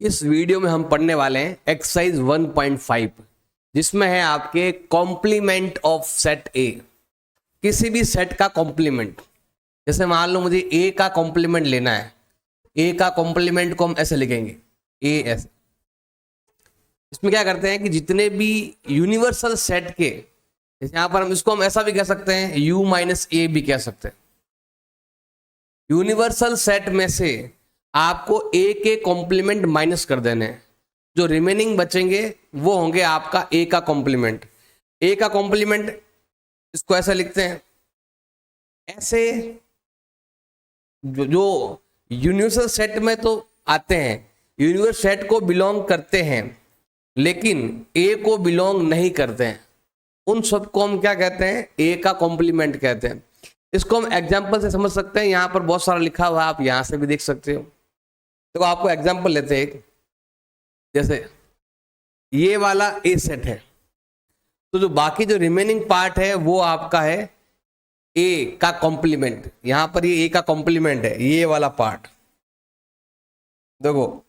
इस वीडियो में हम पढ़ने वाले हैं एक्सरसाइज 1.5 जिसमें है आपके कॉम्प्लीमेंट ऑफ सेट ए। किसी भी सेट का कॉम्प्लीमेंट, जैसे मान लो मुझे ए का कॉम्प्लीमेंट लेना है, ए का कॉम्प्लीमेंट को हम ऐसे लिखेंगे ए ऐसे। इसमें क्या करते हैं कि जितने भी यूनिवर्सल सेट के, जैसे यहां पर हम ऐसा भी कह सकते हैं यू माइनस ए भी कह सकते हैं। यूनिवर्सल सेट में से आपको ए के कॉम्प्लीमेंट माइनस कर देने हैं, जो रिमेनिंग बचेंगे वो होंगे आपका ए का कॉम्प्लीमेंट। ए का कॉम्प्लीमेंट इसको ऐसा लिखते हैं, ऐसे जो यूनिवर्सल सेट में तो आते हैं, यूनिवर्सल सेट को बिलोंग करते हैं लेकिन ए को बिलोंग नहीं करते हैं, उन सबको हम क्या कहते हैं, ए का कॉम्प्लीमेंट कहते हैं। इसको हम एग्जाम्पल से समझ सकते हैं, यहां पर बहुत सारा लिखा हुआ है, आप यहां से भी देख सकते हो। तो आपको एग्जाम्पल लेते हैं, जैसे ये वाला ए सेट है, तो जो बाकी जो रिमेनिंग पार्ट है वो आपका है ए का कॉम्प्लीमेंट। यहां पर ये ए का कॉम्प्लीमेंट है, ये वाला पार्ट देखो,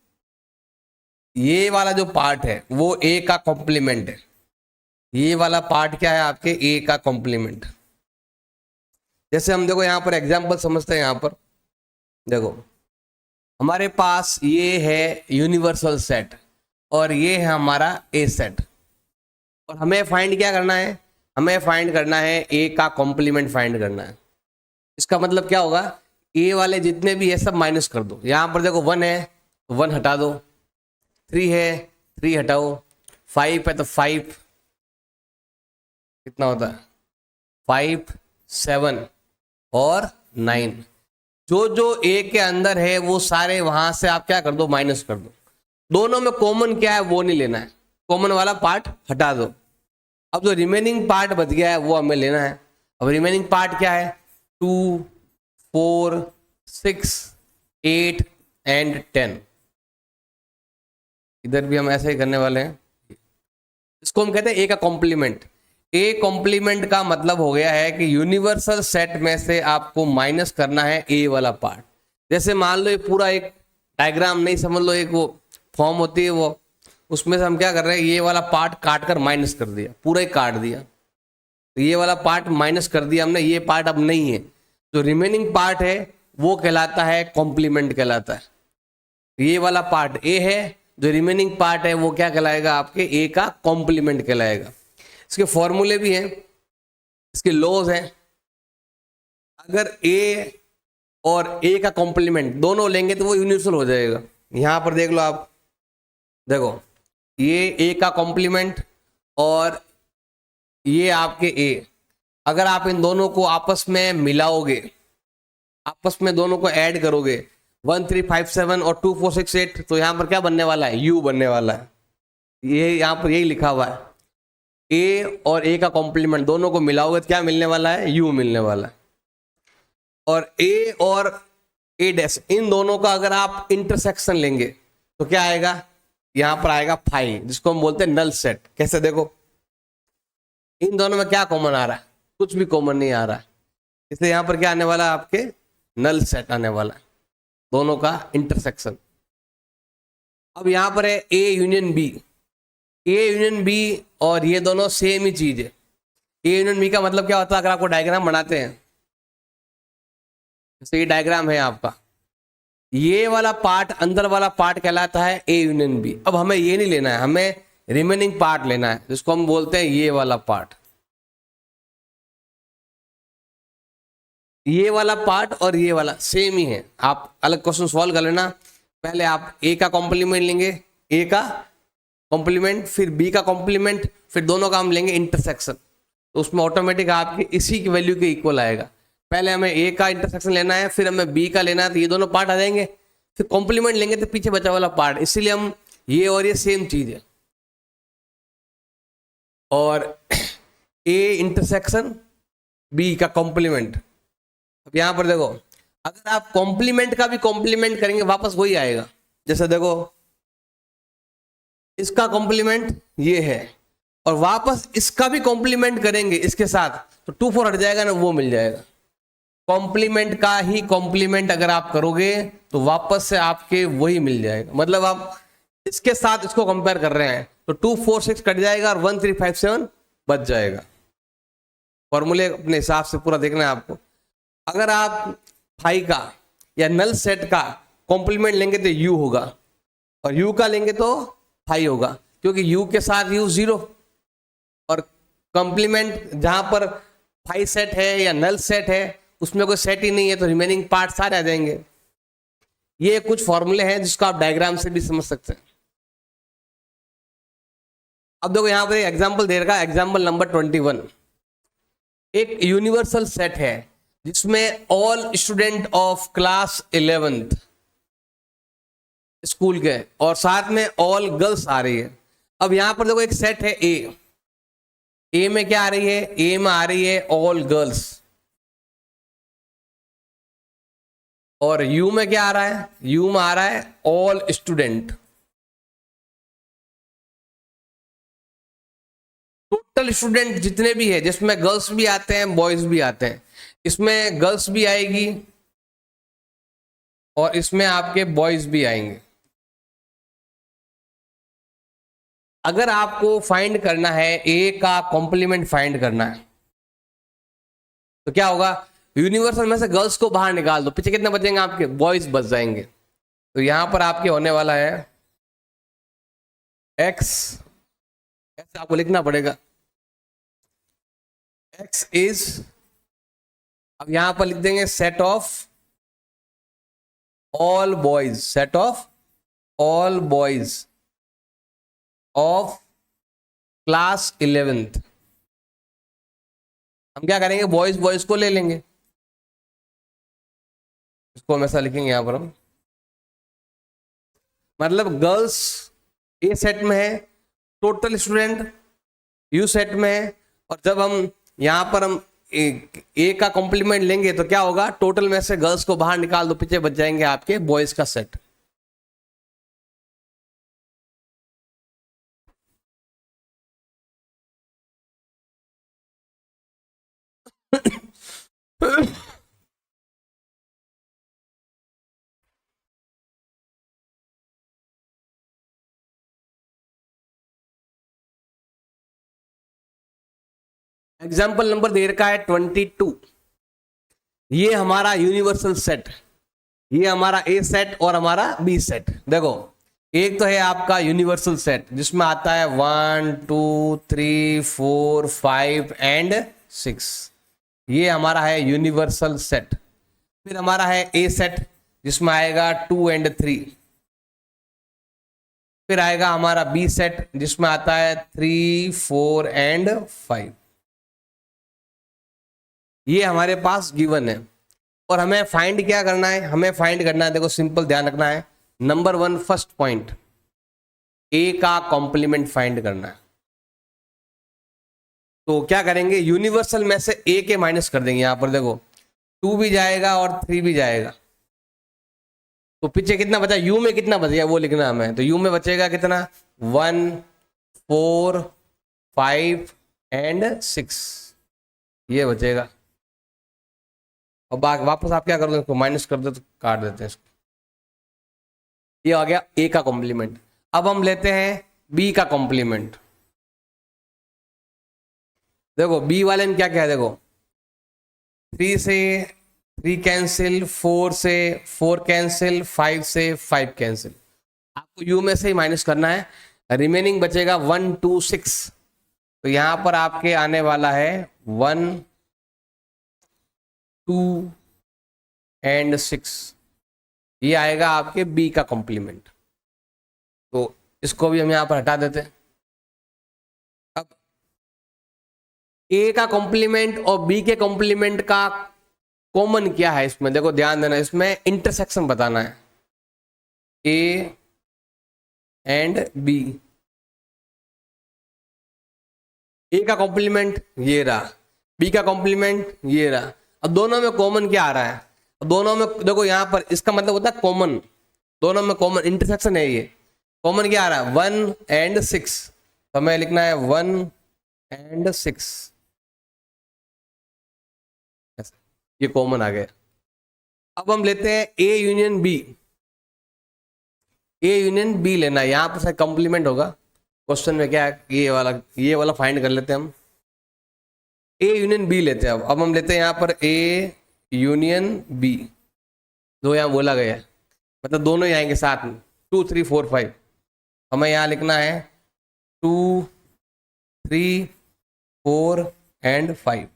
ये वाला जो पार्ट है वो ए का कॉम्प्लीमेंट है। ये वाला पार्ट क्या है आपके ए का कॉम्प्लीमेंट। जैसे हम देखो यहां पर एग्जाम्पल समझते हैं, यहां पर देखो हमारे पास ये है यूनिवर्सल सेट और ये है हमारा ए सेट, और हमें फाइंड क्या करना है, हमें फाइंड करना है ए का कॉम्प्लीमेंट फाइंड करना है। इसका मतलब क्या होगा, ए वाले जितने भी है सब माइनस कर दो। यहां पर देखो 1 है तो 1 हटा दो, 3 है 3 हटाओ, 5 है तो 5 कितना होता है 5 7 और 9। जो जो ए के अंदर है वो सारे वहां से आप क्या कर दो, माइनस कर दो। दोनों में कॉमन क्या है वो नहीं लेना है, कॉमन वाला पार्ट हटा दो। अब जो रिमेनिंग पार्ट बच गया है वो हमें लेना है। अब रिमेनिंग पार्ट क्या है, 2 4 6 8 एंड 10। इधर भी हम ऐसे ही करने वाले हैं। इसको हम कहते हैं ए का कॉम्प्लीमेंट। ए कॉम्प्लीमेंट का मतलब हो गया है कि यूनिवर्सल सेट में से आपको माइनस करना है ए वाला पार्ट। जैसे मान लो ये पूरा एक डायग्राम नहीं, समझ लो एक वो फॉर्म होती है, वो उसमें से हम क्या कर रहे हैं, ये वाला पार्ट काट कर माइनस कर दिया, पूरा ही काट दिया, तो ये वाला पार्ट माइनस कर दिया हमने, ये पार्ट अब नहीं है। जो रिमेनिंग पार्ट है वो कहलाता है कॉम्प्लीमेंट कहलाता है। ये वाला पार्ट ए है, जो रिमेनिंग पार्ट है वो क्या कहलाएगा, आपके ए का कॉम्प्लीमेंट कहलाएगा। इसके फॉर्मूले भी हैं, इसके लॉज हैं। अगर ए और ए का कॉम्प्लीमेंट दोनों लेंगे तो वो यूनिवर्सल हो जाएगा। यहां पर देख लो आप, देखो ये ए का कॉम्प्लीमेंट और ये आपके ए, अगर आप इन दोनों को आपस में मिलाओगे, आपस में दोनों को ऐड करोगे 1 3 5 7 और 2 4 6 8, तो यहां पर क्या बनने वाला है, यू बनने वाला है। ये यहां पर यही लिखा हुआ है, ए और ए का कॉम्प्लीमेंट दोनों को मिलाओगे तो क्या मिलने वाला है, यू मिलने वाला है। और ए और ए डैश, इन दोनों का अगर आप इंटरसेक्शन लेंगे तो क्या आएगा, यहां पर आएगा 5, जिसको हम बोलते हैं नल सेट। कैसे देखो, इन दोनों में क्या कॉमन आ रहा है, कुछ भी कॉमन नहीं आ रहा है, इसलिए यहां पर क्या आने वाला है, आपके नल सेट आने वाला है, दोनों का इंटरसेक्शन। अब यहां पर है A union B, A union B और ये दोनों सेम ही चीज है। ए यूनियन बी का मतलब क्या होता है, अगर आपको डायग्राम बनाते हैं, जैसे ये डायग्राम है आपका, ये वाला पार्ट अंदर वाला पार्ट कहलाता है ए यूनियन बी। अब हमें ये नहीं लेना है, हमें रिमेनिंग पार्ट लेना है, जिसको हम बोलते हैं ये वाला पार्ट। ये वाला पार्ट और ये वाला सेम ही है, आप अलग क्वेश्चन सॉल्व कर लेना। पहले आप ए का कॉम्प्लीमेंट लेंगे, ए का कॉम्प्लीमेंट, फिर बी का कॉम्प्लीमेंट, फिर दोनों का हम लेंगे इंटरसेक्शन, तो उसमें ऑटोमेटिक आपके इसी की वैल्यू के इक्वल आएगा। पहले हमें ए का इंटरसेक्शन लेना है, फिर हमें बी का लेना है, तो ये दोनों पार्ट आ जाएंगे, फिर कॉम्प्लीमेंट लेंगे तो पीछे बचा वाला पार्ट, इसीलिए हम ये और ये सेम चीज है। और ए इंटरसेक्शन बी का कॉम्प्लीमेंट। अब यहां पर देखो, अगर आप कॉम्प्लीमेंट का भी कॉम्प्लीमेंट करेंगे वापस वही आएगा। जैसे देखो इसका कॉम्प्लीमेंट ये है और वापस इसका भी कॉम्प्लीमेंट करेंगे इसके साथ, तो 2 4 हट जाएगा ना, वो मिल जाएगा। कॉम्प्लीमेंट का ही कॉम्प्लीमेंट अगर आप करोगे तो वापस से आपके वही मिल जाएगा। मतलब आप इसके साथ इसको कंपेयर कर रहे हैं तो 2 4 6 कट जाएगा और 1 3 5 7 बच जाएगा। फॉर्मूले अपने हिसाब से पूरा देखना है आपको। अगर आप फाई का या नल सेट का कॉम्प्लीमेंट लेंगे तो यू होगा और यू का लेंगे तो फाई होगा, क्योंकि यू के साथ यू 0 और कॉम्प्लीमेंट जहां पर फाई सेट है या नल सेट है उसमें कोई सेट ही नहीं है तो रिमेनिंग पार्ट सारे आ जाएंगे। ये कुछ फॉर्मूले हैं जिसको आप डायग्राम से भी समझ सकते हैं। अब देखो यहां पर एक एग्जांपल दे रखा है, एग्जांपल नंबर 21। एक यूनिवर्सल सेट है जिसमें all student of class 11th school के और साथ में ऑल गर्ल्स आ रही है। अब यहां पर देखो एक सेट है ए में क्या आ रही है, ए में आ रही है ऑल गर्ल्स और यू में क्या आ रहा है, यू में आ रहा है ऑल स्टूडेंट। टोटल स्टूडेंट जितने भी है जिसमें गर्ल्स भी आते हैं बॉयज भी आते हैं, इसमें गर्ल्स भी आएगी और इसमें आपके बॉयज भी आएंगे। अगर आपको फाइंड करना है ए का कॉम्प्लीमेंट फाइंड करना है तो क्या होगा, यूनिवर्सल में से गर्ल्स को बाहर निकाल दो, पीछे कितने बचेंगे आपके, बॉयज बच जाएंगे। तो यहां पर आपके होने वाला है एक्स, ऐसे आपको लिखना पड़ेगा एक्स इज, अब यहां पर लिख देंगे set of all boys, set of all boys of class 11th। हम क्या करेंगे, बॉयज बॉयज को ले लेंगे, इसको हम ऐसा लिखेंगे यहां पर हम, मतलब गर्ल्स ए सेट में है, टोटल स्टूडेंट यू सेट में है और जब हम यहां पर हम ए का कॉम्प्लीमेंट लेंगे तो क्या होगा, टोटल में से गर्ल्स को बाहर निकाल दो, पीछे बच जाएंगे आपके बॉयज का सेट। एग्जाम्पल नंबर दे रखा है 22। ये हमारा यूनिवर्सल सेट, ये हमारा ए सेट और हमारा बी सेट। देखो एक तो है आपका यूनिवर्सल सेट जिसमें आता है 1 2 3 4 5 एंड 6, ये हमारा है यूनिवर्सल सेट। फिर हमारा है ए सेट जिसमें आएगा 2 एंड 3, फिर आएगा हमारा बी सेट जिसमें आता है 3 4 एंड 5। ये हमारे पास गिवन है और हमें फाइंड क्या करना है, हमें फाइंड करना है, देखो सिंपल ध्यान रखना है, नंबर 1 फर्स्ट पॉइंट ए का कॉम्प्लीमेंट फाइंड करना है। तो क्या करेंगे, यूनिवर्सल में से ए के माइनस कर देंगे, यहां पर देखो 2 भी जाएगा और 3 भी जाएगा तो पीछे कितना बचा, यू में कितना बचेगा वो लिखना है हमें। तो यू में बचेगा कितना, 1 4 5 एंड 6, ये बचेगा। और वापस आप क्या कर दो, इसको माइनस कर दो तो काट देते हैं इसको। ये आ गया ए का कॉम्प्लीमेंट। अब हम लेते हैं बी का कॉम्प्लीमेंट। देखो बी वाले में क्या क्या है, देखो 3 से 3 कैंसिल, 4 से 4 कैंसिल, 5 से 5 कैंसिल। आपको यू में से ही माइनस करना है, रिमेनिंग बचेगा 1 2 6। तो यहां पर आपके आने वाला है 1 2 एंड 6, ये आएगा आपके बी का कॉम्प्लीमेंट। तो इसको भी हम यहां पर हटा देते हैं। अब ए का कॉम्प्लीमेंट और बी के कॉम्प्लीमेंट का कॉमन क्या है इसमें, देखो ध्यान देना, इसमें इंटरसेक्शन बताना है, ए एंड बी। ए का कॉम्प्लीमेंट ये रहा, बी का कॉम्प्लीमेंट ये रहा। अब दोनों में कॉमन क्या आ रहा है, दोनों में देखो यहां पर इसका मतलब होता है कॉमन, दोनों में कॉमन इंटरसेक्शन है, ये कॉमन क्या आ रहा है 1 एंड 6, तो हमें लिखना है 1 एंड 6, ये कॉमन आ गया। अब हम लेते हैं A union B. A union B लेना है, यहाँ पर कॉम्प्लीमेंट होगा। क्वेश्चन में क्या है, ये वाला फाइंड कर लेते हैं हम। ए यूनियन बी लेते हैं। अब हम लेते हैं यहाँ पर ए यूनियन बी, जो यहाँ बोला गया है, मतलब दोनों ही आएंगे साथ में, 2 3 4 5। हमें यहाँ लिखना है 2 3 4 एंड 5,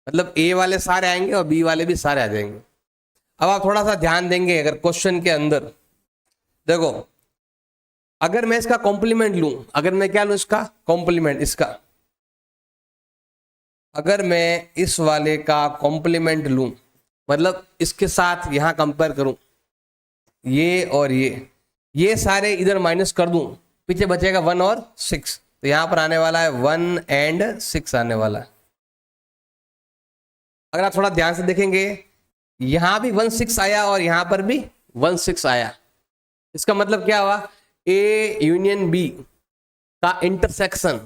मतलब ए वाले सारे आएंगे और बी वाले भी सारे आ जाएंगे। अब आप थोड़ा सा ध्यान देंगे, अगर क्वेश्चन के अंदर देखो, अगर मैं इसका कॉम्प्लीमेंट लूं, अगर मैं क्या लूं इसका कॉम्प्लीमेंट, इसका अगर मैं इस वाले का कॉम्प्लीमेंट लूं, मतलब इसके साथ यहां कंपेयर करूं, ये और ये सारे इधर माइनस कर दूं, पीछे बचेगा 1 और 6, तो यहां पर आने वाला है 1 एंड 6 आने वाला है। अगर आप थोड़ा ध्यान से देखेंगे, यहां भी 1 6 आया और यहां पर भी 1 6 आया। इसका मतलब क्या हुआ, ए यूनियन बी का इंटरसेक्शन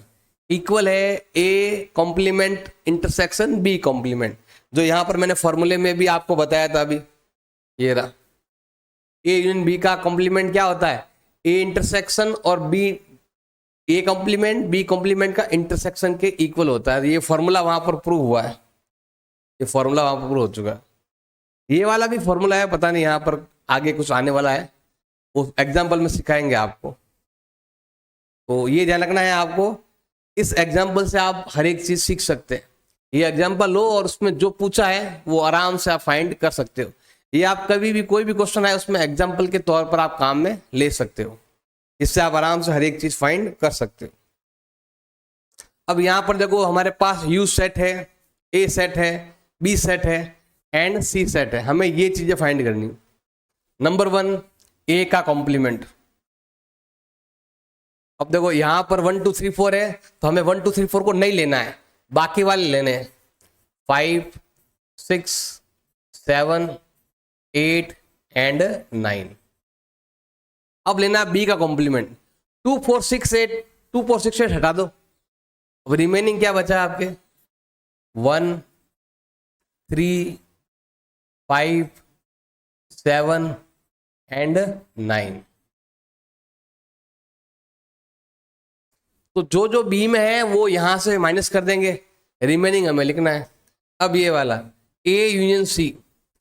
इक्वल है A complement intersection B complement, जो यहां पर मैंने फॉर्मूले में भी आपको बताया था अभी, ये रहा। ए यूनियन बी का कॉम्प्लीमेंट क्या होता है, ए इंटरसेक्शन और B, A complement B complement का इंटरसेक्शन के इक्वल होता है। ये फॉर्मूला वहां पर प्रूव हुआ है, ये फॉर्मूला वहां पर प्रूव हो चुका है। ये वाला भी फॉर्मूला है, पता नहीं यहाँ पर आगे कुछ आने वाला है, उस एग्जाम्पल में सिखाएंगे आपको। तो ये ध्यान रखना है आपको, इस एग्जाम्पल से आप हर एक चीज सीख सकते हैं। ये एग्जाम्पल लो और उसमें जो पूछा है वो आराम से आप फाइंड कर सकते हो। ये आप कभी भी कोई भी क्वेश्चन है उसमें एग्जाम्पल के तौर पर आप काम में ले सकते हो, इससे आप आराम से हर एक चीज फाइंड कर सकते हो। अब यहां पर देखो, हमारे पास यू सेट है, ए सेट है, बी सेट है एंड सी सेट है। हमें ये चीजें फाइंड करनी। नंबर 1, ए का कॉम्प्लीमेंट। अब देखो यहां पर 1 2 3 4 है, तो हमें 1 2 3 4 को नहीं लेना है, बाकी वाले लेने हैं, 5 6 7 8 एंड 9। अब लेना बी का कॉम्प्लीमेंट, 2 4 6 8, 2 4 6 8 हटा दो, अब रिमेनिंग क्या बचा आपके, 1 3 5 7 एंड 9। तो जो जो बी में है वो यहां से माइनस कर देंगे, रिमेनिंग हमें लिखना है। अब ये वाला ए यूनियन सी,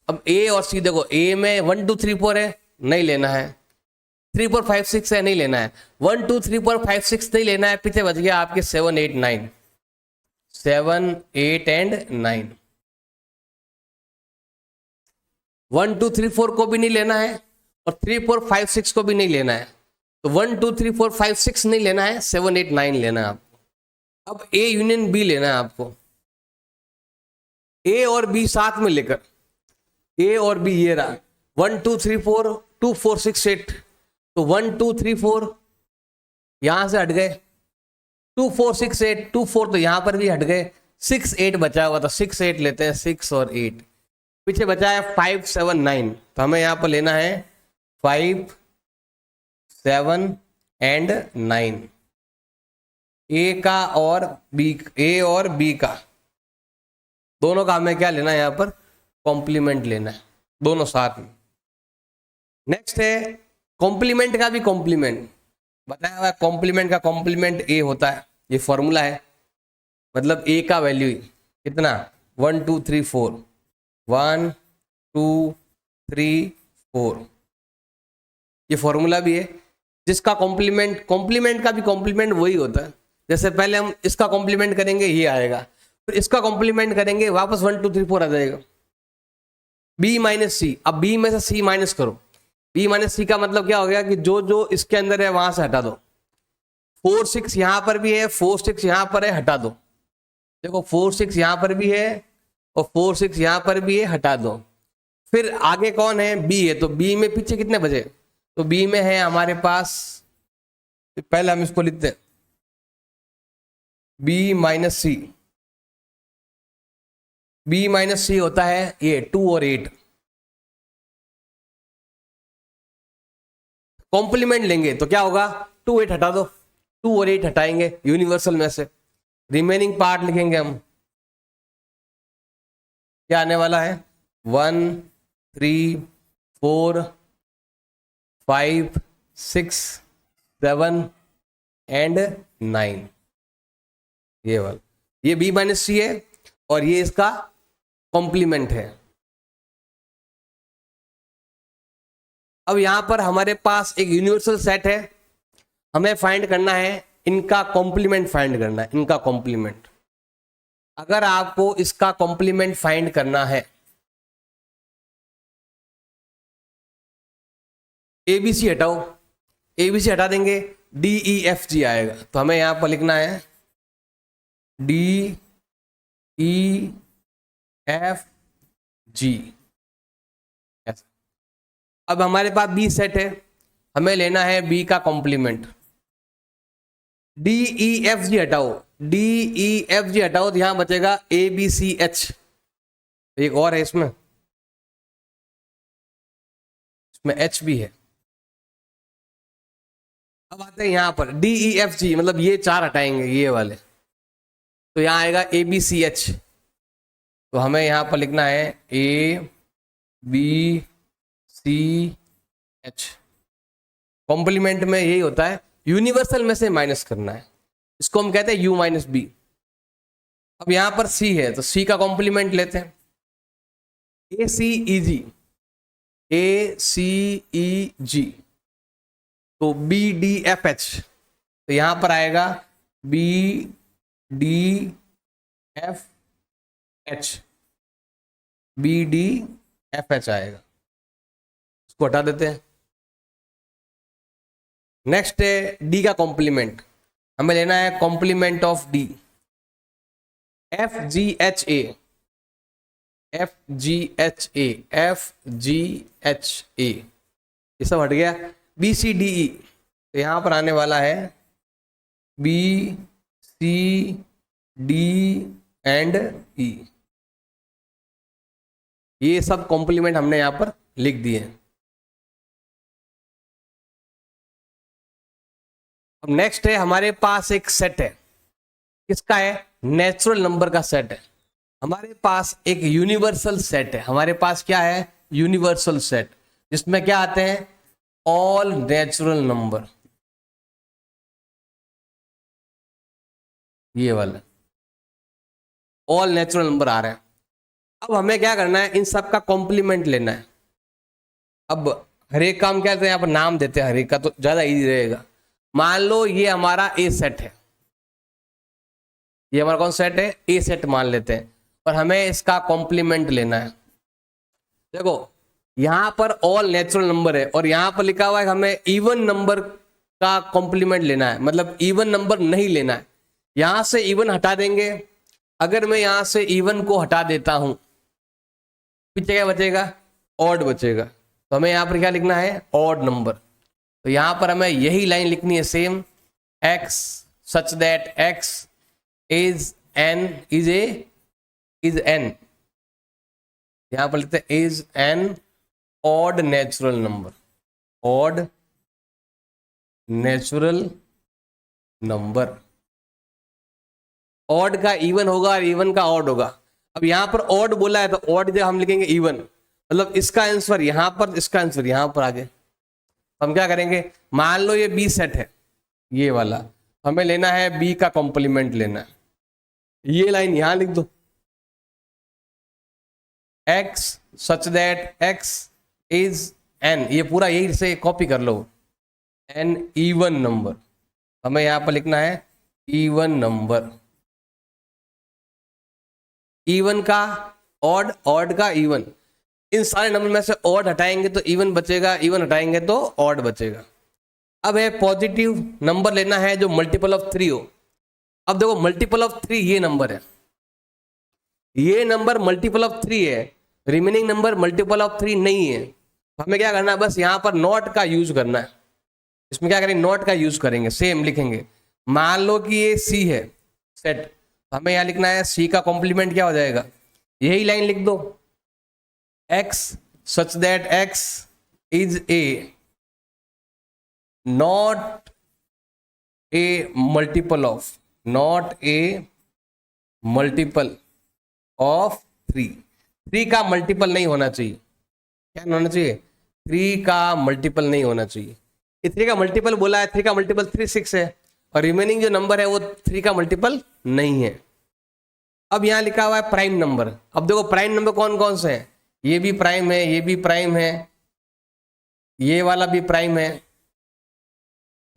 अब ए और सी देखो, ए में 1 2 3 4 है, नहीं लेना है, 3 4 5 6 है, नहीं लेना है, 1 2 3 4 5 6 नहीं लेना है, पीछे बच गया आपके 7 8 9, 7 8 एंड 9। 1 2 3 4 को भी नहीं लेना है और 3 4 5 6 को भी नहीं लेना है, तो 1 2 3 4 5 6 नहीं लेना है, 7 8 9 लेना है आपको। अब ए यूनियन बी लेना है आपको, ए और बी साथ में लेकर, ए और बी ये रहा, 1 2 3 4 2 4 6 8, तो 1 2 3 4 यहां से हट गए, 2 4 6 8 2 4 तो यहां पर भी हट गए, 6 8 बचा हुआ था, 6 8 लेते हैं, 6 और 8, पीछे बचा है 5 7 9, तो हमें यहां पर लेना है 5 7 एंड 9। ए का और बी, ए और बी का दोनों का हमें क्या लेना है, यहां पर कॉम्प्लीमेंट लेना है, दोनों साथ में। नेक्स्ट है कॉम्प्लीमेंट का भी कॉम्प्लीमेंट बताया हुआ है, कॉम्प्लीमेंट का कॉम्प्लीमेंट ए होता है, ये फॉर्मूला है, मतलब ए का वैल्यू कितना 1 2 3 4, 1 2 3 4, ये फॉर्मूला भी है। जिसका कॉम्प्लीमेंट, कॉम्प्लीमेंट का भी कॉम्प्लीमेंट वही होता है, जैसे पहले हम इसका कॉम्प्लीमेंट करेंगे ये आएगा, फिर इसका कॉम्प्लीमेंट करेंगे वापस 1 2 3 4 आ जाएगा। बी माइनस सी, अब बी में से सी माइनस करो, बी माइनस सी का मतलब क्या हो गया कि जो जो इसके अंदर है वहां से हटा दो, 4 6 यहां पर भी है, 4 6 यहां पर है, हटा दो, देखो 4 6 यहां पर भी है और 4 6 यहां पर भी है, हटा दो। फिर आगे कौन है, बी है, तो बी में पीछे कितने बचे, तो बी में है हमारे पास, पहले हम इसको लिखते हैं बी माइनस सी, बी माइनस सी होता है ये 2 और 8, कॉम्प्लीमेंट लेंगे तो क्या होगा, 2 8 हटा दो, 2 और 8 हटाएंगे यूनिवर्सल में से, रिमेनिंग पार्ट लिखेंगे हम, क्या आने वाला है 1 3 4 5 6, 7 एंड 9, ये वाला, ये b माइनस सी है और ये इसका कॉम्प्लीमेंट है। अब यहां पर हमारे पास एक यूनिवर्सल सेट है, हमें फाइंड करना है इनका कॉम्प्लीमेंट, फाइंड करना है इनका कॉम्प्लीमेंट। अगर आपको इसका कॉम्प्लीमेंट फाइंड करना है, एबीसी हटाओ, एबीसी हटा देंगे, डी ई एफ जी आएगा, तो हमें यहां पर लिखना है डी ई एफ जी। अब हमारे पास बी सेट है, हमें लेना है बी का complement. D E F G हटाओ, डी ई एफ जी हटाओ तो यहां बचेगा ए बी सी एच, एक और है इसमें एच भी है। अब आते हैं यहां पर डी ई एफ जी, मतलब ये चार हटाएंगे ये वाले, तो यहां आएगा ए बी सी एच, तो हमें यहां पर लिखना है A B C H. Complement में यही होता है, यूनिवर्सल में से माइनस करना है, इसको हम कहते हैं यू माइनस बी। अब यहां पर सी है तो सी का कॉम्प्लीमेंट लेते हैं, ए सी ई जी, ए सी ई जी, तो बी डी एफ एच, तो यहां पर आएगा B D F H, B D F H आएगा, इसको हटा देते हैं। नेक्स्ट है डी का कॉम्प्लीमेंट, हमें लेना है complement of D, F G H A, F G H A, F G H A, ये सब हट गया। बी सी डी ई, तो यहां पर आने वाला है बी सी डी एंड ई, ये सब कॉम्प्लीमेंट हमने यहां पर लिख दिए हैं। अब नेक्स्ट है हमारे पास एक सेट है, किसका है, नेचुरल नंबर का सेट है। हमारे पास एक यूनिवर्सल सेट है, हमारे पास क्या है, यूनिवर्सल सेट, जिसमें क्या आते हैं, ऑल नेचुरल नंबर, ये वाला ऑल नेचुरल नंबर आ रहे हैं। अब हमें क्या करना है, इन सब का कॉम्प्लीमेंट लेना है। अब हर एक काम क्या करते हैं, यहाँ पर नाम देते हैं हर एक का, तो ज्यादा इजी रहेगा। मान लो ये हमारा ए सेट है, ये हमारा कौन सेट है, ए सेट मान लेते हैं, और हमें इसका कॉम्प्लीमेंट लेना है। देखो यहां पर ऑल नेचुरल नंबर है और यहां पर लिखा हुआ है हमें इवन नंबर का कॉम्प्लीमेंट लेना है, मतलब इवन नंबर नहीं लेना है। यहां से इवन हटा देंगे, अगर मैं यहां से इवन को हटा देता हूं, पीछे क्या बचेगा, ऑड बचेगा, तो हमें यहां पर क्या लिखना है, ऑड नंबर। तो यहां पर हमें यही लाइन लिखनी है same, x such that x is an, is an, यहां पर लिखते हैं is an odd natural number, odd natural number. Odd का इवन होगा और इवन का ऑड होगा। अब यहां पर ऑड बोला है तो ऑड जब हम लिखेंगे इवन, मतलब इसका आंसर यहां पर, इसका आंसर यहां पर आगे। हम क्या करेंगे, मान लो ये बी सेट है ये वाला, हमें लेना है बी का कॉम्प्लीमेंट लेना है, ये लाइन यहां लिख दो, x such that x is an, ये पूरा यही से कॉपी कर लो, एन इवन नंबर, हमें यहां पर लिखना है इवन नंबर। इवन का ऑड, ऑड का इवन, इन सारे नंबर में से ऑड हटाएंगे तो इवन बचेगा, इवन हटाएंगे तो ऑड बचेगा। अब है पॉजिटिव नंबर लेना है जो मल्टीपल ऑफ 3 हो। अब देखो मल्टीपल ऑफ 3 ये नंबर है, ये नंबर मल्टीपल ऑफ 3 है, रिमेनिंग नंबर मल्टीपल ऑफ 3 नहीं है। हमें क्या करना है, बस यहां पर नॉट का यूज करना है। इसमें क्या करेंगे, नॉट का यूज करेंगे, सेम लिखेंगे। मान लो कि ये सी है सेट, हमें यहां लिखना है सी का कॉम्प्लीमेंट क्या हो जाएगा, यही लाइन लिख दो, x such that x is a not a multiple of, not a multiple of 3। 3 का मल्टीपल नहीं होना चाहिए, क्या होना चाहिए, 3 का मल्टीपल नहीं होना चाहिए। ये 3 का मल्टीपल बोला है, 3 का मल्टीपल 3 6 है, और रिमेनिंग जो नंबर है वो 3 का मल्टीपल नहीं है। अब यहाँ लिखा हुआ है प्राइम नंबर। अब देखो प्राइम नंबर कौन कौन से हैं, ये भी प्राइम है, ये भी प्राइम है, ये वाला भी प्राइम है।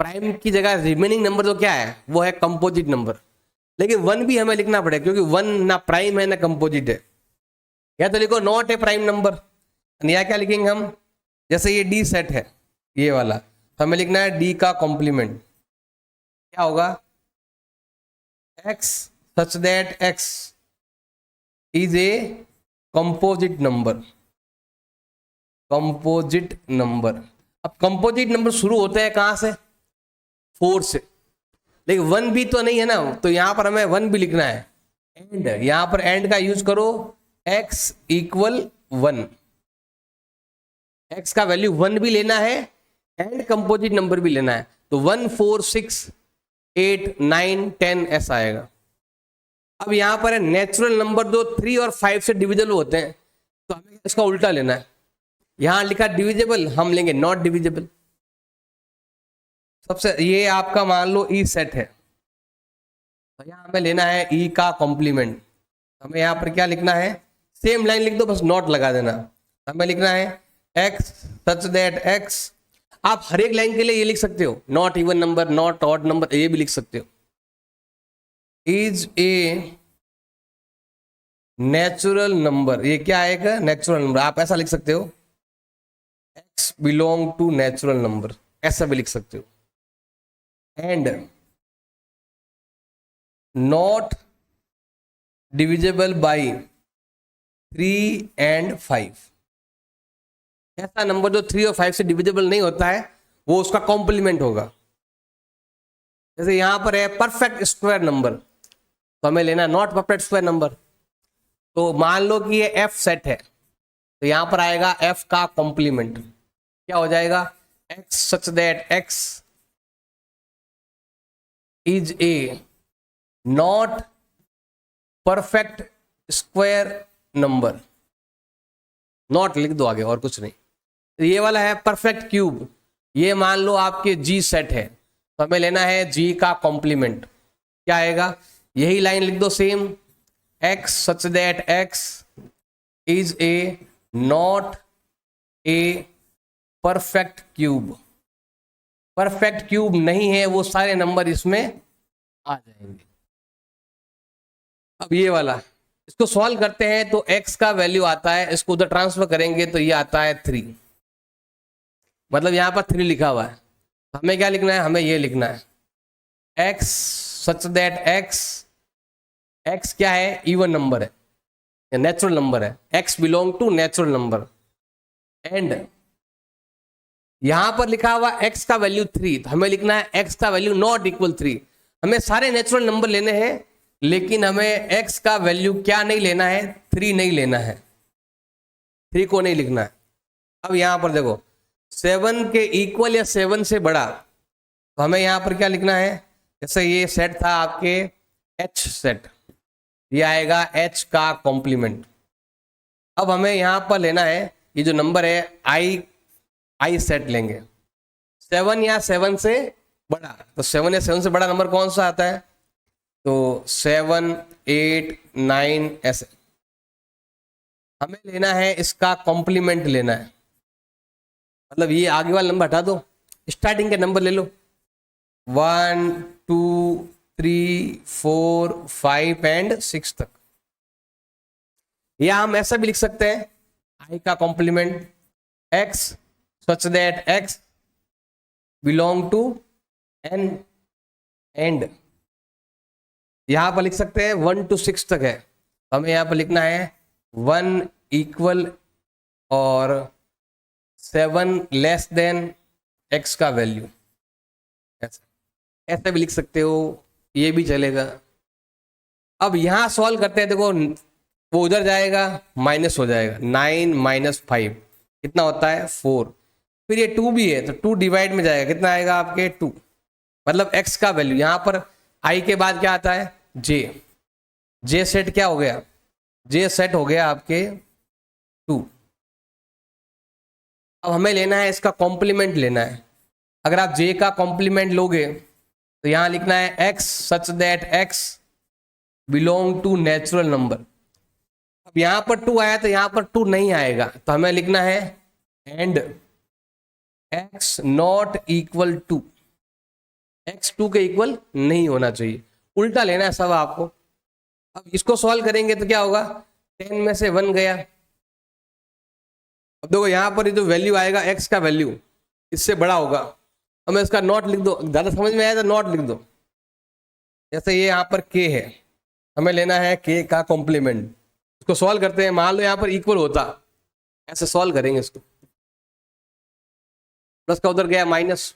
प्राइम की जगह रिमेनिंग नंबर तो क्या है, वो है कंपोजिट नंबर। लेकिन 1 भी हमें लिखना पड़ेगा क्योंकि 1 ना प्राइम है ना कंपोजिट है। या तो लिखो नॉट ए प्राइम नंबर, या क्या लिखेंगे हम, जैसे ये डी सेट है ये वाला, तो हमें लिखना है डी का कॉम्प्लीमेंट क्या होगा, x such that x is a composite number। Composite number, अब कंपोजिट नंबर शुरू होते हैं कहां से, 4 से, लेकिन 1 भी तो नहीं है ना, तो यहां पर हमें 1 भी लिखना है। एंड यहां पर एंड का यूज करो, x इक्वल 1, x का वैल्यू 1 भी लेना है एंड कंपोजिट नंबर भी लेना है, तो 1 4 6 8 9 10 ऐसा आएगा। अब यहां पर है नेचुरल नंबर जो 3 और 5 से डिविजिबल होते हैं, तो हमें इसका उल्टा लेना है। यहां लिखा डिविजिबल, हम लेंगे नॉट डिविजिबल। सबसे ये आपका मान लो ई सेट है, तो यहां हमें लेना है ई का कॉम्प्लीमेंट। हमें यहां पर क्या लिखना है, सेम लाइन लिख दो, बस नॉट लगा देना। हमें लिखना है x सच दैट x, आप हर एक लाइन के लिए ये लिख सकते हो, not even number, not odd number, ये भी लिख सकते हो। इज ए नेचुरल नंबर, ये क्या आएगा, नेचुरल नंबर, आप ऐसा लिख सकते हो, x belong to natural number, ऐसा भी लिख सकते हो। And not divisible by 3 and 5, ऐसा नंबर जो 3 और 5 से डिविजिबल नहीं होता है वो उसका कॉम्प्लीमेंट होगा। जैसे यहां पर है परफेक्ट स्क्वायर नंबर, तो हमें लेना नॉट परफेक्ट स्क्वायर नंबर। तो मान लो कि ये f सेट है, तो यहां पर आएगा f का कॉम्प्लीमेंट, क्या हो जाएगा, x such that x is a not perfect square number, not लिख दो आगे और कुछ नहीं। ये वाला है परफेक्ट क्यूब, ये मान लो आपके जी सेट है, तो हमें लेना है जी का कॉम्प्लीमेंट, क्या आएगा, यही लाइन लिख दो same, x such that x is a not a perfect cube. Perfect cube नहीं है, वो सारे नंबर इसमें आ जाएंगे। अब ये वाला, इसको सॉल्व करते हैं तो x का वैल्यू आता है, इसको उधर ट्रांसफर करेंगे तो ये आता है 3, मतलब यहां पर 3 लिखा हुआ है। हमें क्या लिखना है, हमें ये लिखना है x सच दैट x क्या है, इवन नंबर है, नेचुरल नंबर है, x belong to natural number. And यहां पर लिखा हुआ x का वैल्यू 3, तो हमें लिखना है x का वैल्यू नॉट इक्वल 3। हमें सारे नेचुरल नंबर लेने हैं, लेकिन हमें x का वैल्यू क्या नहीं लेना है, 3 नहीं लेना है, 3 को नहीं लिखना है। अब यहां पर देखो 7 के इक्वल या 7 से बड़ा, तो हमें यहां पर क्या लिखना है, जैसे ये सेट था आपके h सेट, ये आएगा h का कॉम्प्लीमेंट। अब हमें यहां पर लेना है ये जो नंबर है i सेट लेंगे, 7 या 7 से बड़ा, तो 7 या 7 से बड़ा नंबर कौन सा आता है, तो 7 8 9 ऐसे। हमें लेना है इसका कॉम्प्लीमेंट लेना है, मतलब ये आगे वाला नंबर हटा दो, स्टार्टिंग के नंबर ले लो, 1 2 3 4 5 एंड 6 तक। या हम ऐसा भी लिख सकते हैं, i का complement x such that x belong to n, and यहां पर लिख सकते हैं 1 to 6 तक है, हमें यहां पर लिखना है 1 इक्वल और 7 लेस देन x का वैल्यू, ऐसे भी लिख सकते हो, ये भी चलेगा। अब यहां सॉल्व करते हैं, देखो वो उधर जाएगा माइनस हो जाएगा, 9 - 5 कितना होता है 4, फिर ये 2 भी है तो 2 डिवाइड में जाएगा, कितना आएगा आपके 2, मतलब x का वैल्यू यहां पर i के बाद क्या आता है j सेट क्या हो गया, j सेट हो गया आपके 2। अब हमें लेना है इसका कॉम्प्लीमेंट लेना है, अगर आप जे का कॉम्प्लीमेंट लोगे तो यहां लिखना है x such that x belong to natural number. अब यहां पर 2 आया तो यहां पर 2 नहीं आएगा, तो हमें लिखना है and x not equal to, x 2 के इक्वल नहीं होना चाहिए, उल्टा लेना है सब आपको। अब इसको सॉल्व करेंगे तो क्या होगा, 10 में से 1 गया। अब देखो यहां पर ये जो वैल्यू आएगा एक्स का वैल्यू इससे बड़ा होगा, हमें इसका नॉट लिख दो, ज्यादा समझ में आया तो नॉट लिख दो। जैसे ये यहाँ पर के है, हमें लेना है के का कॉम्प्लीमेंट, इसको सॉल्व करते हैं। मान लो यहाँ पर इक्वल होता, ऐसे सॉल्व करेंगे इसको, प्लस का उधर गया माइनस,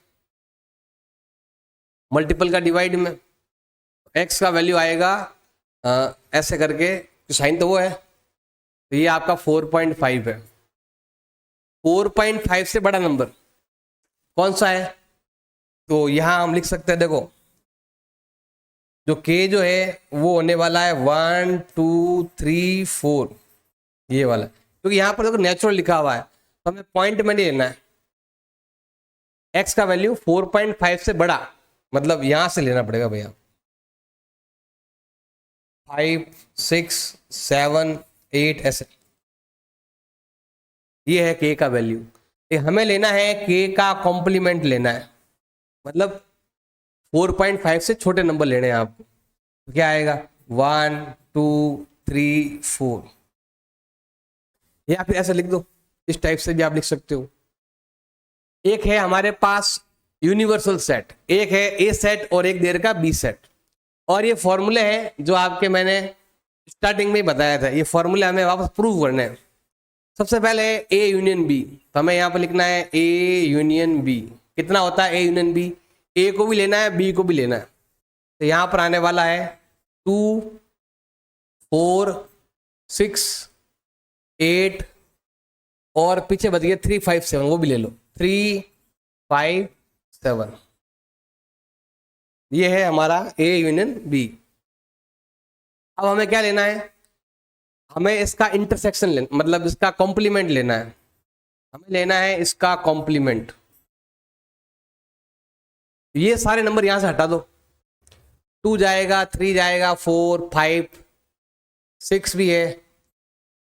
मल्टीपल का डिवाइड में, एक्स का वैल्यू आएगा ऐसे करके, साइन तो वो है, तो ये आपका 4.5 है। 4.5 से बड़ा नंबर कौन सा है, तो यहां हम लिख सकते हैं, देखो जो k जो है वो होने वाला है 1 2 3 4, ये वाला, क्योंकि यहां पर देखो नेचुरल लिखा हुआ है तो हमें पॉइंट में नहीं लेना है। x का वैल्यू 4.5 से बड़ा, मतलब यहां से लेना पड़ेगा भैया, 5 6 7 8 ऐसे, ये है k का वैल्यू। हमें लेना है k का कॉम्प्लीमेंट लेना है, मतलब 4.5 से छोटे नंबर लेने हैं आपको, तो क्या आएगा 1 2 3 4, या फिर ऐसे लिख दो, इस टाइप से भी आप लिख सकते हो। एक है हमारे पास यूनिवर्सल सेट, एक है ए सेट और एक देर का बी सेट, और ये फॉर्मूले हैं जो आपके मैंने स्टार्टिंग में ही बताया था, ये फॉर्मूले हमें वापस प्रूव करने हैं। सबसे पहले ए यूनियन बी, तो हमें यहाँ पर लिखना है ए यूनियन बी, कितना होता है ए यूनियन बी, ए को भी लेना है बी को भी लेना है, तो यहां पर आने वाला है 2 4 6 8 और पीछे बच गया 3 5 7, वो भी ले लो, 3 5 7, ये है हमारा ए यूनियन बी। अब हमें क्या लेना है, हमें इसका इंटरसेक्शन लेना, मतलब इसका कॉम्प्लीमेंट लेना है, हमें लेना है इसका कॉम्प्लीमेंट। ये सारे नंबर यहां से हटा दो, 2 जाएगा 3 जाएगा 4 5 6 भी है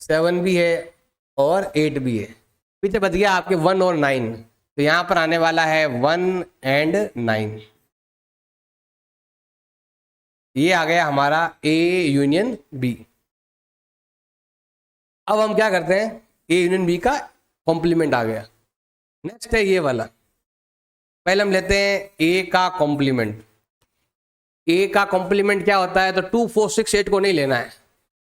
7 भी है और 8 भी है, पीछे बच गया आपके 1 और 9, तो यहां पर आने वाला है 1 एंड 9, ये आ गया हमारा ए यूनियन बी। अब हम क्या करते हैं, ए यूनियन बी का कॉम्प्लीमेंट आ गया। नेक्स्ट है ये वाला, पहले हम लेते हैं ए का कॉम्प्लीमेंट। ए का कॉम्प्लीमेंट क्या होता है, तो 2 4 6 8 को नहीं लेना है,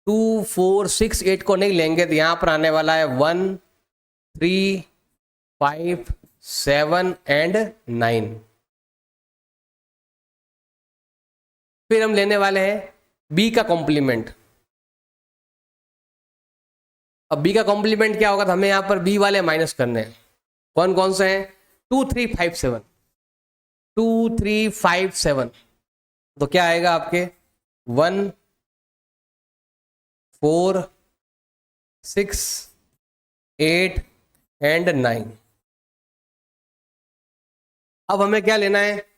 2 4 6 8 को नहीं लेंगे, तो यहां पर आने वाला है 1 3 5 7 एंड 9। फिर हम लेने वाले हैं बी का कॉम्प्लीमेंट। अब बी का कॉम्प्लीमेंट क्या होगा, तो हमें यहां पर बी वाले माइनस करने हैं, कौन कौन से हैं, 2 3 5 7, 2 3 5 7, तो क्या आएगा आपके 1 4 6 8 एंड 9। अब हमें क्या लेना है,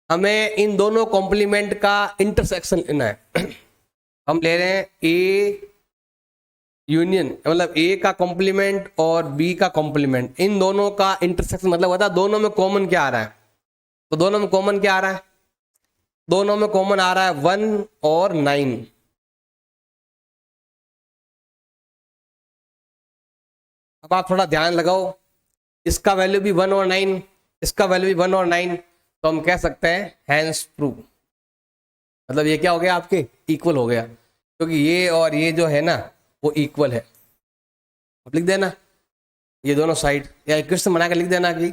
हमें इन दोनों कॉम्प्लीमेंट का इंटरसेक्शन लेना है। हम ले रहे हैं ए यूनियन, मतलब ए का कॉम्प्लीमेंट और बी का कॉम्प्लीमेंट, इन दोनों का इंटरसेक्शन, मतलब होता है दोनों में कॉमन क्या आ रहा है, तो दोनों में कॉमन क्या आ रहा है, दोनों में कॉमन आ रहा है 1 और 9। अब आप थोड़ा ध्यान लगाओ, इसका वैल्यू भी 1 और 9, इसका वैल्यू भी 1 और 9, तो हम कह सकते हैं हैंस प्रूव, मतलब ये क्या हो गया आपके इक्वल हो गया, क्योंकि ये और ये जो है ना वो इक्वल है। अब लिख देना ये दोनों साइड, या इक्वेशन बना के लिख देना कि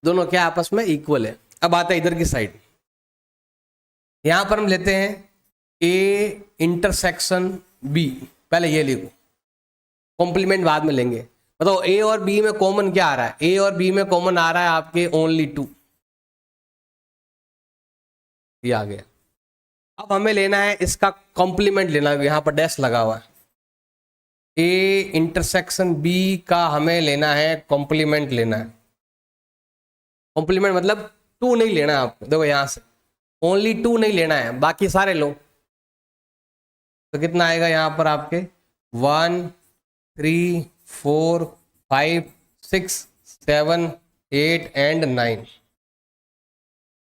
दोनों क्या आपस में इक्वल है। अब आता है इधर की साइड, यहां पर हम लेते हैं ए इंटरसेक्शन बी, पहले ये लिखो, कॉम्प्लीमेंट बाद में लेंगे। बताओ ए और बी में कॉमन क्या आ रहा है, ए और बी में कॉमन आ रहा है आपके ओनली 2, ये आ गया। अब हमें लेना है इसका कॉम्प्लीमेंट लेना है, यहां पर डैश लगा हुआ है, ए इंटरसेक्शन बी का हमें लेना है कॉम्प्लीमेंट लेना है। कॉम्प्लीमेंट मतलब 2 नहीं लेना है आपको, देखो यहाँ से ओनली 2 नहीं लेना है, बाकी सारे लो। तो कितना आएगा यहाँ पर आपके 1 3 4 5 6 7 8 एंड 9,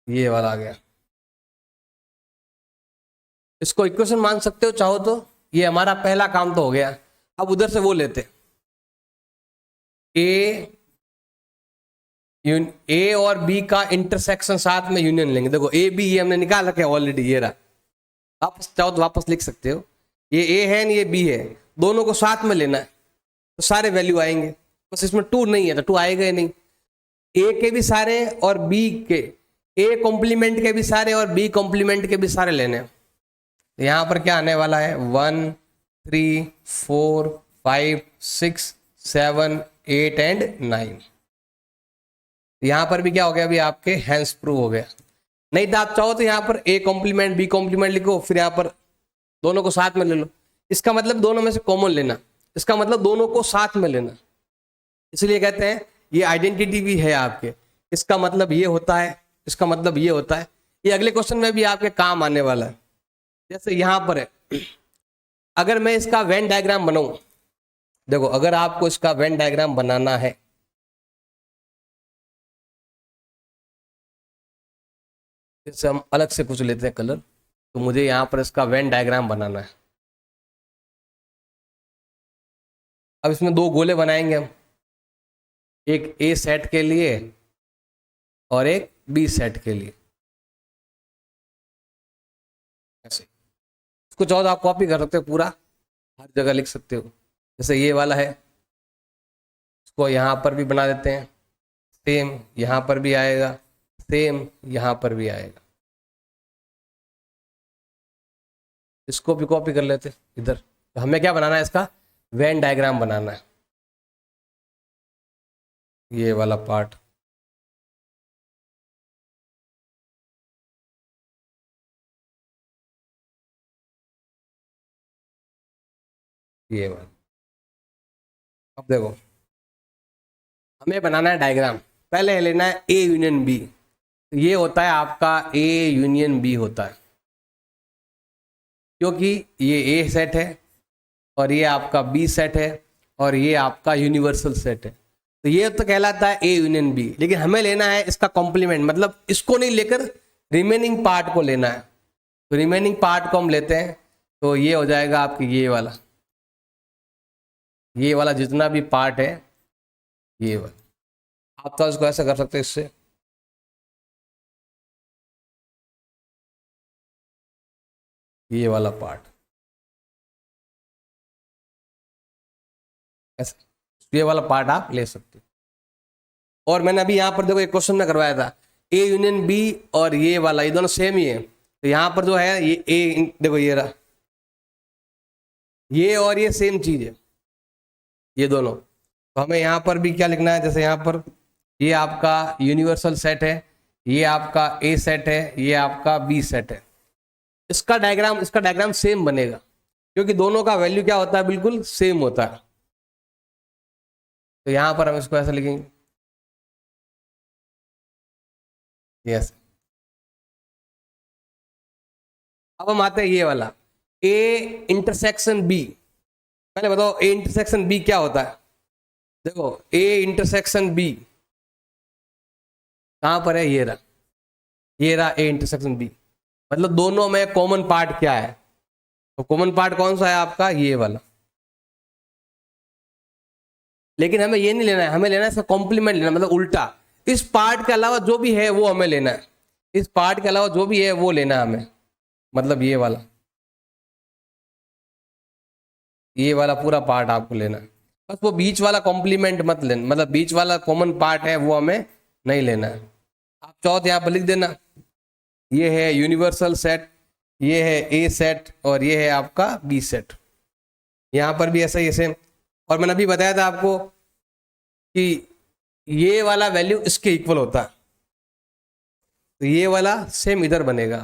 ये वाला आ गया। इसको इक्वेशन मान सकते हो चाहो तो, ये हमारा पहला काम तो हो गया। अब उधर से वो लेते ए और बी का इंटरसेक्शन साथ में यूनियन लेंगे। देखो ए बी ये हमने निकाल रखे ऑलरेडी, ये रहा, वापस चाहो तो वापस लिख सकते हो। ये ए है ये बी है, दोनों को साथ में लेना है तो सारे वैल्यू आएंगे। बस इसमें 2 नहीं है तो 2 आएगा ही नहीं। ए के भी सारे और बी के, ए कॉम्प्लीमेंट के भी सारे और बी कॉम्प्लीमेंट के भी सारे लेने हैं। यहां पर क्या आने वाला है 1 3 4 5 6 7 8 एंड 9। यहां पर भी क्या हो गया अभी आपके हैंस प्रूव हो गया। नहीं तो आप चाहो तो यहां पर ए कॉम्प्लीमेंट बी कॉम्प्लीमेंट लिखो, फिर यहां पर दोनों को साथ में ले लो। इसका मतलब दोनों में से कॉमन लेना, इसका मतलब दोनों को साथ में लेना, इसलिए कहते हैं ये आइडेंटिटी भी है आपके। इसका मतलब ये होता है, इसका मतलब ये होता है। ये अगले क्वेश्चन में भी आपके काम आने वाला है। जैसे यहां पर है, अगर मैं इसका वेन डायग्राम बनाऊं, देखो अगर आपको इसका वेन डायग्राम बनाना है, जैसे हम अलग से कुछ लेते हैं कलर, तो मुझे यहां पर इसका वेन डायग्राम बनाना है। अब इसमें 2 गोले बनाएंगे हम, एक ए सेट के लिए और एक बी सेट के लिए। ऐसे इसको चाहो तो आप कॉपी कर सकते हो, पूरा हर जगह लिख सकते हो। जैसे ये वाला है, इसको यहाँ पर भी बना देते हैं, सेम यहाँ पर भी आएगा, सेम यहाँ पर भी आएगा। इसको भी कॉपी कर लेते इधर। तो हमें क्या बनाना है, इसका वेन डायग्राम बनाना है, ये वाला पार्ट। ये वाला, अब देखो हमें बनाना है डायग्राम। पहले लेना है ए यूनियन बी, ये होता है आपका ए यूनियन बी होता है, क्योंकि ये ए सेट है और ये आपका बी सेट है और ये आपका यूनिवर्सल सेट है। तो ये तो कहलाता है ए यूनियन बी, लेकिन हमें लेना है इसका कॉम्प्लीमेंट, मतलब इसको नहीं लेकर रिमेनिंग पार्ट को लेना है। तो रिमेनिंग पार्ट को हम लेते हैं, तो ये हो जाएगा आपकी ये वाला जितना भी पार्ट है, ये वाला। आप तो इसको ऐसा कर सकते हैं, इससे ये वाला पार्ट ऐसा, ये वाला पार्ट आप ले सकते हो। और मैंने अभी यहाँ पर देखो एक क्वेश्चन में करवाया था, ए यूनियन बी और ये वाला, ये दोनों सेम ही है। तो यहाँ पर जो है ये ए, देखो ये रहा, ये और ये सेम चीज है, ये दोनों। तो हमें यहाँ पर भी क्या लिखना है, जैसे यहाँ पर ये आपका यूनिवर्सल सेट है, ये आपका ए सेट है, ये आपका बी सेट है। इसका डायग्राम सेम बनेगा, क्योंकि दोनों का वैल्यू क्या होता है, बिल्कुल सेम होता है। तो यहां पर हम इसको ऐसा लिखेंगे, यस। अब हम आते हैं ये वाला ए इंटरसेक्शन बी। पहले बताओ ए इंटरसेक्शन बी क्या होता है। देखो ए इंटरसेक्शन बी कहां पर है, ये रहा ए इंटरसेक्शन बी। मतलब दोनों में कॉमन पार्ट क्या है, तो कॉमन पार्ट कौन सा है आपका, ये वाला। लेकिन हमें ये नहीं लेना है, हमें लेना है इसका कॉम्प्लीमेंट लेना, मतलब उल्टा। इस पार्ट के अलावा जो भी है वो हमें लेना है, इस पार्ट के अलावा जो भी है वो लेना है हमें, मतलब ये वाला पूरा पार्ट आपको लेना है। बस वो बीच वाला कॉम्प्लीमेंट मत लेना, मतलब बीच वाला कॉमन पार्ट है वो हमें नहीं लेना है। आप चाहो तो यहाँ पर लिख देना, ये है यूनिवर्सल सेट, ये है ए सेट और ये है आपका बी सेट। यहाँ पर भी ऐसा ही सेम। और मैंने अभी बताया था आपको कि ये वाला वैल्यू इसके इक्वल होता है, तो ये वाला सेम इधर बनेगा।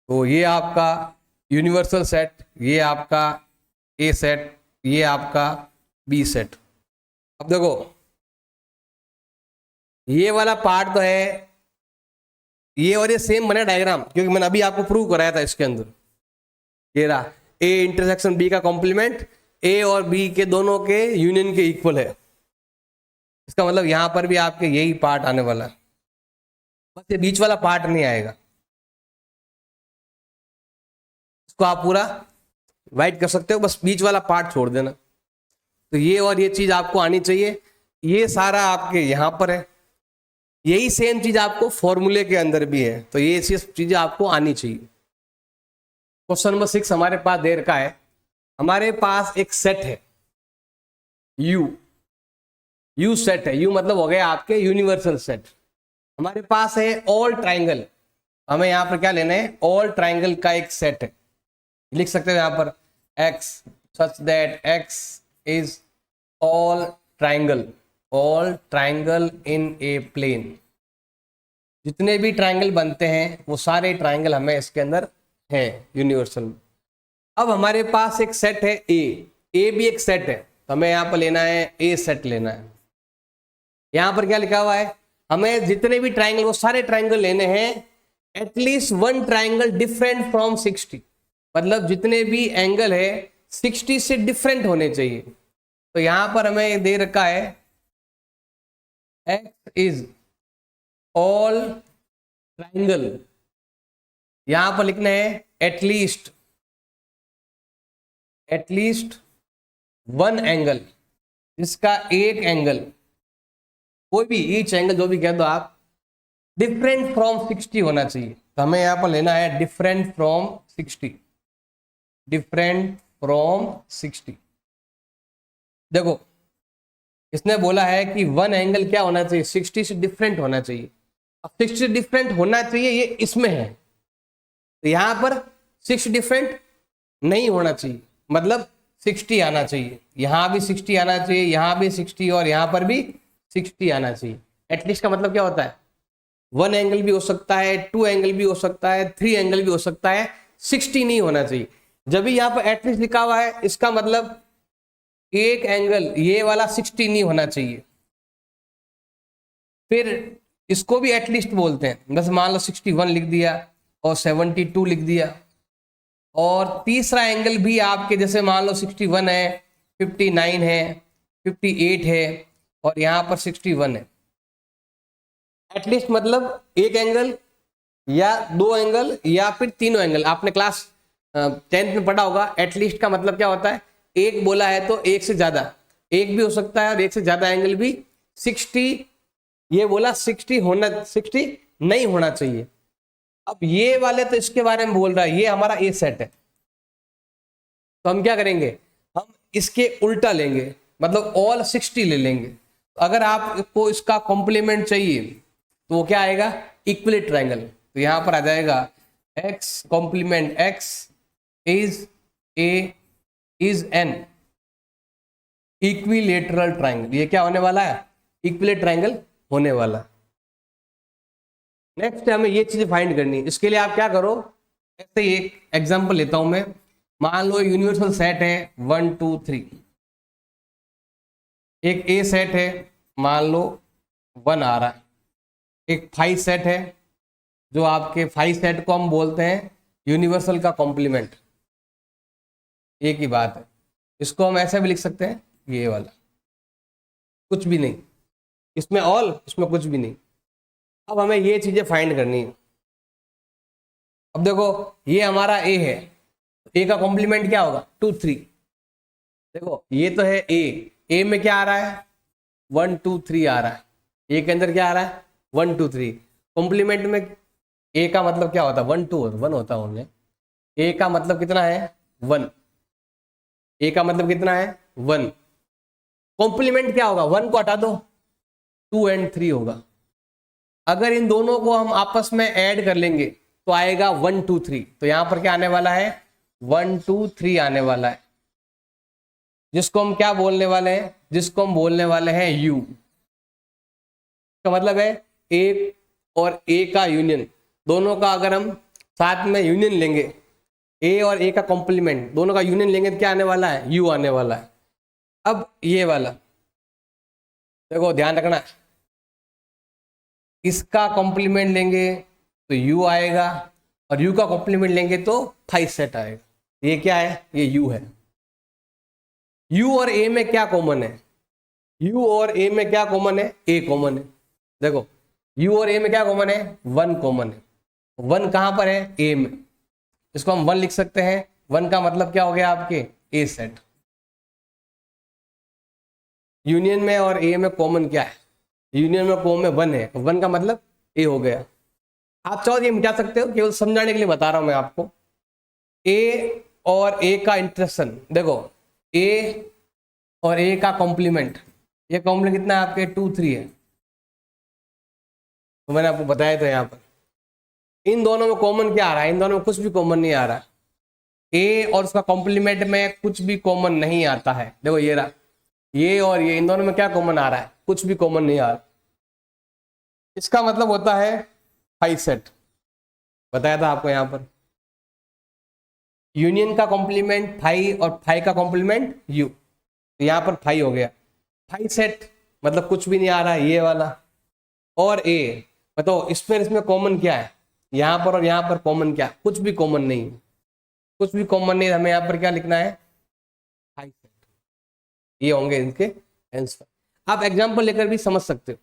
तो ये आपका यूनिवर्सल सेट, ये आपका ए सेट, ये आपका बी सेट। अब देखो ये वाला पार्ट तो है, ये और ये सेम बने डायग्राम, क्योंकि मैंने अभी आपको प्रूव कराया था इसके अंदर। ये रहा ए इंटरसेक्शन बी का कॉम्प्लीमेंट, ए और बी के दोनों के यूनियन के इक्वल है। इसका मतलब यहां पर भी आपके यही पार्ट आने वाला है, बस ये बीच वाला पार्ट नहीं आएगा। इसको आप पूरा वाइट कर सकते हो, बस बीच वाला पार्ट छोड़ देना। तो ये और ये चीज आपको आनी चाहिए, ये सारा आपके यहां पर है, यही सेम चीज आपको फॉर्मूले के अंदर भी है, तो ये चीजें आपको आनी चाहिए। क्वेश्चन नंबर 6 हमारे पास दे रखा है, हमारे पास एक सेट है यू सेट है, यू मतलब हो गया आपके यूनिवर्सल सेट। हमारे पास है ऑल ट्राइंगल, हमें यहां पर क्या लेना है, ऑल ट्राइंगल का एक सेट है। लिख सकते हो यहां पर x such that x is all triangle in a plane। जितने भी ट्राइंगल बनते हैं वो सारे ट्राइंगल हमें इसके अंदर है यूनिवर्सल। अब हमारे पास एक सेट है ए भी एक सेट है, तो हमें यहाँ पर लेना है ए सेट लेना है। यहाँ पर क्या लिखा हुआ है, हमें जितने भी ट्राइंगल वो सारे ट्राइंगल लेने हैं, at least one triangle different from 60, मतलब जितने भी एंगल है 60 से डिफरेंट होने चाहिए। तो यहां पर हमें दे रखा है x इज ऑल ट्राइंगल, यहां पर लिखना है एटलीस्ट वन एंगल, जिसका एक एंगल, कोई भी ईच एंगल जो भी कह दो आप, डिफरेंट फ्रॉम 60 होना चाहिए। तो हमें यहां पर लेना है डिफरेंट फ्रॉम 60, डिफरेंट फ्रॉम 60। देखो इसने बोला है कि वन एंगल क्या होना चाहिए, 60 से डिफरेंट होना चाहिए। अब 60 से डिफरेंट होना चाहिए ये इसमें है, तो यहां पर 60 डिफरेंट नहीं होना चाहिए, मतलब 60 आना चाहिए, यहां भी 60 आना चाहिए, यहां भी 60 और यहां पर भी 60 आना चाहिए। एटलीस्ट का मतलब क्या होता है, वन एंगल भी हो सकता है, टू एंगल भी हो सकता है, थ्री एंगल भी हो सकता है, 60 नहीं होना चाहिए। जब भी यहाँ पर एटलीस्ट लिखा हुआ है इसका मतलब एक एंगल ये वाला 60 नहीं होना चाहिए। फिर इसको भी एटलीस्ट बोलते हैं, बस मान लो 61 लिख दिया और 72 लिख दिया। और तीसरा एंगल भी आपके जैसे मान लो 61 है, 59 है, 58 है और यहाँ पर 61 है। एटलीस्ट मतलब एक एंगल या दो एंगल या फिर तीनों एंगल। आपने क्लास 10th में पढ़ा होगा, एटलीस्ट का मतलब क्या होता है, एक बोला है तो एक से ज्यादा, एक भी हो सकता है और एक से ज्यादा एंगल भी। 60 ये बोला 60 होना, 60 नहीं होना चाहिए। अब ये वाले तो इसके बारे में बोल रहा है, ये हमारा ए सेट है, तो हम क्या करेंगे, हम इसके उल्टा लेंगे, मतलब ऑल 60 ले लेंगे। अगर आपको इसका कॉम्प्लीमेंट चाहिए तो वो क्या आएगा, इक्विलेटरल ट्रायंगल। तो यहां पर आ जाएगा x complement x is an equilateral triangle. ये क्या होने वाला है, इक्विलेटरल ट्रायंगल होने वाला। नेक्स्ट हमें ये चीजें फाइंड करनी है। इसके लिए आप क्या करो, ऐसे एक एग्जांपल लेता हूं मैं। मान लो यूनिवर्सल सेट है 1 2 3, एक ए सेट है मान लो 1 आ रहा है, एक 5 सेट है जो आपके 5 सेट को हम बोलते हैं यूनिवर्सल का कॉम्प्लीमेंट। एक ही बात है, इसको हम ऐसे भी लिख सकते हैं, ये वाला कुछ भी नहीं, इसमें ऑल इसमें कुछ भी नहीं। अब हमें ये चीजें फाइंड करनी है। अब देखो ये हमारा ए है, ए का कॉम्प्लीमेंट क्या होगा 2 3। देखो ये तो है ए में क्या आ रहा है 1 2 3 आ रहा है, ए के अंदर क्या आ रहा है 1 2 3। कॉम्प्लीमेंट में ए का मतलब क्या होता है 1 2 1 होता है, ए का मतलब कितना है 1, ए का मतलब कितना है 1। कॉम्प्लीमेंट क्या होगा, 1 को हटा दो 2 और 3 होगा। अगर इन दोनों को हम आपस में ऐड कर लेंगे तो आएगा 1 2 3। तो यहां पर क्या आने वाला है 1 2 3 आने वाला है, जिसको हम क्या बोलने वाले हैं, जिसको हम बोलने वाले हैं यू। का मतलब है ए और ए का यूनियन, दोनों का अगर हम साथ में यूनियन लेंगे, ए और ए का कॉम्प्लीमेंट दोनों का यूनियन लेंगे तो क्या आने वाला है यू आने वाला है। अब ये वाला देखो ध्यान रखना, इसका कॉम्प्लीमेंट लेंगे तो u आएगा, और u का कॉम्प्लीमेंट लेंगे तो थाई सेट आएगा। ये क्या है? ये u है। u और a में क्या कॉमन है? u और a में क्या कॉमन है? a कॉमन है। देखो u और a में क्या कॉमन है? 1 कॉमन है। 1 कहां पर है? a में। इसको हम 1 लिख सकते हैं। 1 का मतलब क्या हो गया आपके? a set. यूनियन में और a में कॉमन क्या है? यूनियन में कॉमन 1 है, 1 का मतलब a हो गया। आप चाहो ये मिटा सकते हो, केवल समझाने के लिए बता रहा हूं मैं आपको। a और a का इंटरेक्शन देखो, a और a का कॉम्प्लीमेंट, ये कॉम्प्लीमेंट कितना है आपके? 2 3 है। तो मैंने आपको बताया था यहाँ पर इन दोनों में कॉमन क्या आ रहा है? इन दोनों में कुछ भी कॉमन नहीं आ रहा। a और उसका कॉम्प्लीमेंट में कुछ भी कॉमन नहीं आता है। देखो ये रहा, ये और ये, इन दोनों में क्या कॉमन आ रहा है? कुछ भी कॉमन नहीं आ रहा। इसका मतलब होता है फाई सेट। बताया था आपको यहाँ पर यूनियन का कॉम्प्लीमेंट फाई और फाई का कॉम्प्लीमेंट यू, तो यहाँ पर फाई हो गया। फाई सेट मतलब कुछ भी नहीं आ रहा है, ये वाला। और ए बताओ इसमें कॉमन क्या है? यहाँ पर और यहाँ पर कॉमन क्या? कुछ भी कॉमन नहीं है। कुछ भी कॉमन नहीं, हमें यहाँ पर क्या लिखना है? Phi set. ये होंगे इनके आंसर। आप एग्जाम्पल लेकर भी समझ सकते हो।